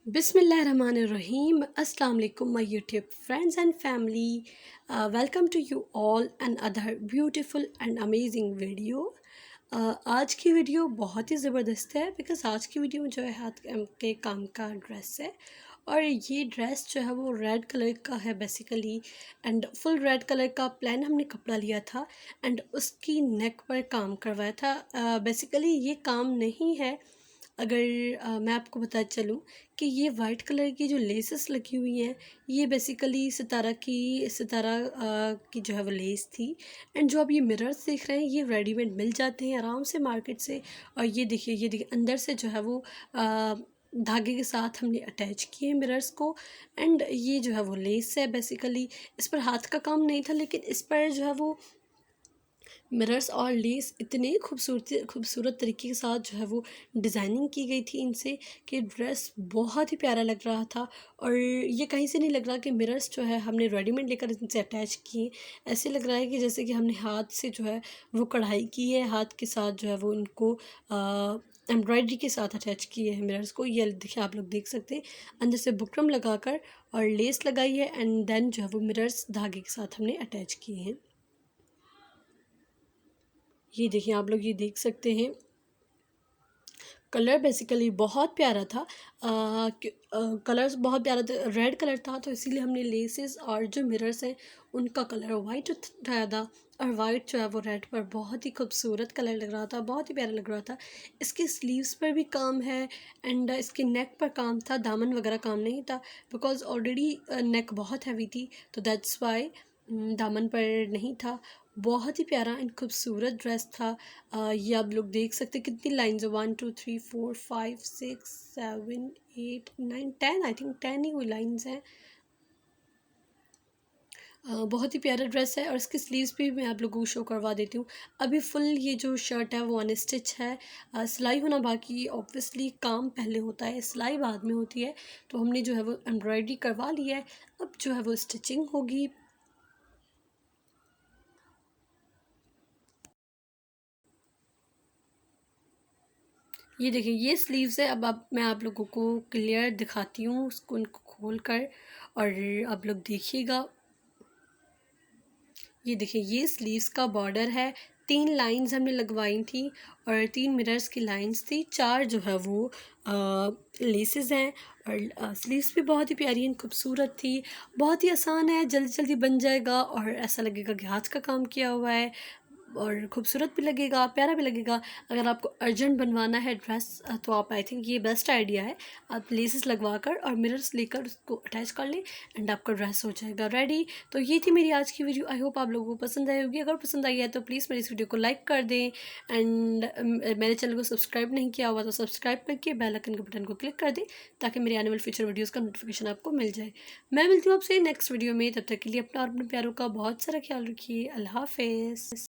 Bismillahirrahmanirrahim. Assalamu alaikum, my YouTube friends and family. Welcome to you all another beautiful and amazing video. आज की video बहुत ही ज़बरदस्त है because आज की वीडियो में जो है हाथ के काम का ड्रेस है और ये ड्रेस जो है वो रेड कलर का है basically and full red colour का प्लान हमने कपड़ा लिया था एंड उसकी नेक पर काम करवाया था। बेसिकली ये काम नहीं है। अगर मैं आपको बता चलूँ कि ये वाइट कलर की जो लेसेस लगी हुई हैं ये बेसिकली सितारा की जो है वो लेस थी एंड जो आप ये मिरर्स देख रहे हैं ये रेडीमेड मिल जाते हैं आराम से मार्केट से। और ये देखिए अंदर से जो है वो धागे के साथ हमने अटैच किए मिरर्स को एंड ये जो है वो लेस है बेसिकली। इस पर हाथ का काम नहीं था लेकिन इस पर जो है वो मिरर्स और लेस इतने खूबसूरत तरीके के साथ जो है वो डिज़ाइनिंग की गई थी इनसे कि ड्रेस बहुत ही प्यारा लग रहा था। और ये कहीं से नहीं लग रहा कि मिरर्स जो है हमने रेडीमेड लेकर इनसे अटैच किए। ऐसे लग रहा है कि जैसे कि हमने हाथ से जो है वो कढ़ाई की है, हाथ के साथ जो है वो इनको एम्ब्रॉयडरी के साथ अटैच किए हैं मिरर्स को। ये देखिए आप लोग देख सकते हैं अंदर से बुकरम लगाकर और लेस लगाई है एंड देन जो है वो मिरर्स धागे के साथ हमने अटैच किए हैं। ये देखिए आप लोग ये देख सकते हैं कलर बेसिकली बहुत प्यारा था। कलर्स बहुत प्यारा था, रेड कलर था तो इसीलिए हमने लेसेस और जो मिरर्स हैं उनका कलर वाइट उठाया था। और वाइट जो है वो रेड पर बहुत ही खूबसूरत कलर लग रहा था, बहुत ही प्यारा लग रहा था। इसके स्लीव्स पर भी काम है एंड इसके नेक पर काम था, दामन वगैरह काम नहीं था बिकॉज़ ऑलरेडी नेक बहुत हैवी थी तो दैट्स वाई दामन पर नहीं था। बहुत ही प्यारा एंड खूबसूरत ड्रेस था। ये आप लोग देख सकते कितनी लाइन्स है, 1 2 3 4 5 6 7 8 9 10, आई थिंक 10 ही हुई लाइन्स हैं। बहुत ही प्यारा ड्रेस है और इसकी स्लीव्स भी मैं आप लोगों को शो करवा देती हूँ। अभी फुल ये जो शर्ट है वो अनस्टिच है, सिलाई होना बाकी। ऑब्वियसली काम पहले होता है, सिलाई बाद में होती है। तो हमने जो है वो एम्ब्रॉयडरी करवा ली है, अब जो है वो स्टिचिंग होगी। ये देखिए ये स्लीव्स है। अब मैं आप लोगों को क्लियर दिखाती हूँ उसको, उनको खोल कर और आप लोग देखिएगा। ये देखिए ये स्लीव्स का बॉर्डर है, 3 लाइंस हमने लगवाई थी और 3 मिरर्स की लाइंस थी, 4 जो है वो लेसेस हैं। और स्लीव्स भी बहुत ही प्यारी एंड खूबसूरत थी। बहुत ही आसान है, जल्दी जल्दी बन जाएगा और ऐसा लगेगा कि हाथ का काम किया हुआ है और खूबसूरत भी लगेगा, प्यारा भी लगेगा। अगर आपको अर्जेंट बनवाना है ड्रेस तो आप, आई थिंक ये बेस्ट आइडिया है। आप लेसेस लगवा कर और मिरर्स लेकर उसको अटैच कर लें एंड आपका ड्रेस हो जाएगा रेडी। तो ये थी मेरी आज की वीडियो, आई होप आप लोगों को पसंद आई होगी। अगर पसंद आई है तो प्लीज़ मेरी इस वीडियो को लाइक कर दें एंड मेरे चैनल को सब्सक्राइब नहीं किया हुआ तो सब्सक्राइब करके बेल आइकन के बटन को क्लिक कर दें ताकि मेरे आने वाले फ्यूचर वीडियोज़ का नोटिफिकेशन आपको मिल जाए। मैं मिलती हूँ आपसे नेक्स्ट वीडियो में, तब तक के लिए अपना और अपने प्यारों का बहुत सारा ख्याल रखिए। अल्लाह हाफिज़।